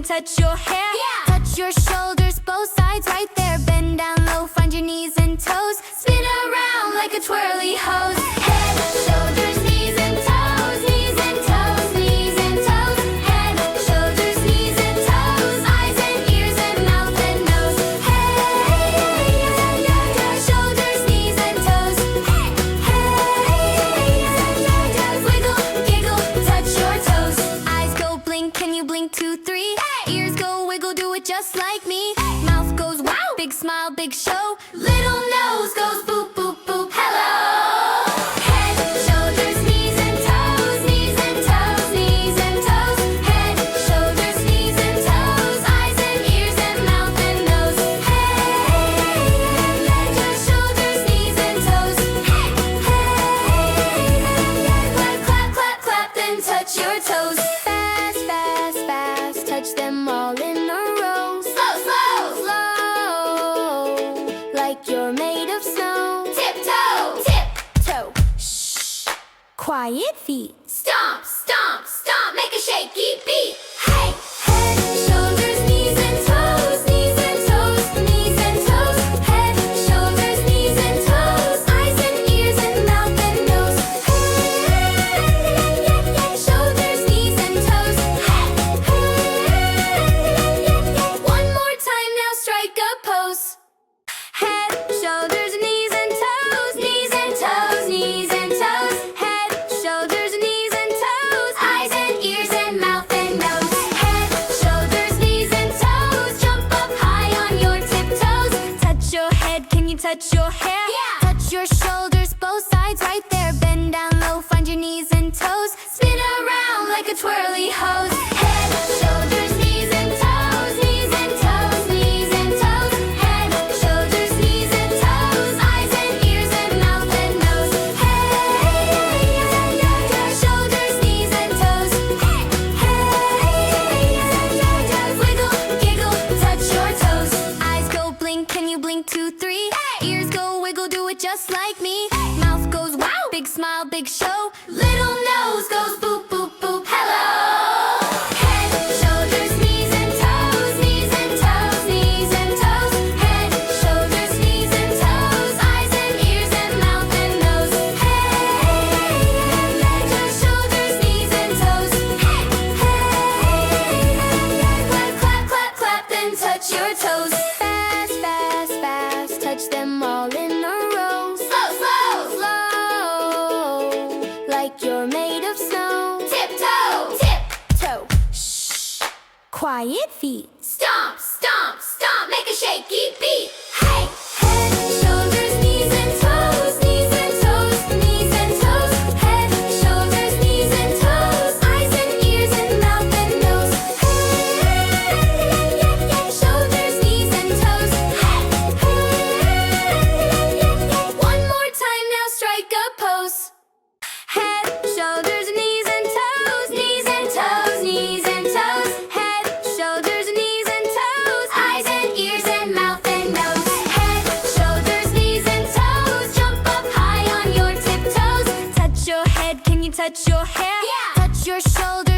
you touch your hair? Yeah. Touch your shoulders, both sides right there. Bend down low, find your knees and toes. Spin around like a twirly hose. Head, shoulders, knees and toes. Knees and toes, knees and toes. Head, shoulders, knees and toes. Eyes and ears and mouth and nose. Head, shoulders, knees and toes. Head, wiggle, giggle, touch your toes. Eyes go blink, can you blink 2, 3? Ears go wiggle, do it just like me. Mouth goes wow, big smile, big show. Little nose goes boop, boop, boop, hello. Head, shoulders, knees and toes. Knees and toes, knees and toes. Head, shoulders, knees and toes. Eyes and ears and mouth and nose. Head, shoulders, knees and toes. Head, clap, clap, clap, clap, then touch your toes. Fast, fast, fast, touch them all in a row. Slow, slow, slow, like you're made of snow. Tiptoe, tiptoe, shh. Quiet feet. Stomp, stomp, stomp, make a shaky beat. Hey, head, shoulders, knees and toes. Knees and toes, knees and toes. Head, shoulders, knees and toes. Eyes and ears and mouth and nose. Head, shoulders, knees and toes. Head, one more time now, strike a pose. Head, shoulders, knees and toes. Knees and toes, knees and toes. Head, shoulders, knees and toes. Eyes and ears and mouth and nose. Head, shoulders, knees and toes. Jump up high on your tiptoes. Touch your head, can you touch your hair? Yeah. Touch your shoulders, both sides right there. Bend down low, find your knees and toes. Spin around like a twirly hose. Head, shoulders, knees and toes. Knees and toes, knees and toes. Head, shoulders, knees and toes. Eyes and ears and mouth and nose. Head, shoulders, knees and toes. Head, wiggle, giggle, touch your toes. Eyes go blink, can you blink 2, 3? Ears go wiggle, do it just like me. Mouth goes wow, big smile, big show. Little nose goes boop, boop, boop, hello. Head, shoulders, knees and toes. Knees and toes, knees and toes. Head, shoulders, knees and toes. Eyes and ears and mouth and nose. Head, shoulders, knees and toes. Head, clap, clap, clap, clap, then touch your toes. Fast, fast, fast, touch them all in a row. Slow, slow, slow, like you're made of snow. Tiptoe, tiptoe, shh. Quiet feet. Stomp, stomp, stomp, make a shaky beat. Hey, head, shoulders, knees and toes. Knees and toes, knees and toes. Head, shoulders, knees and toes. Eyes and ears and mouth and nose. Head, shoulders, knees and toes. Head, one more time now, strike a pose. Head, shoulders, knees and toes. Knees and toes, knees and toes. Head, shoulders, knees and toes. Eyes and ears and mouth and nose. Head, shoulders, knees and toes. Jump up high on your tiptoes. Touch your head, can you touch your hair? Yeah. Touch your shoulders.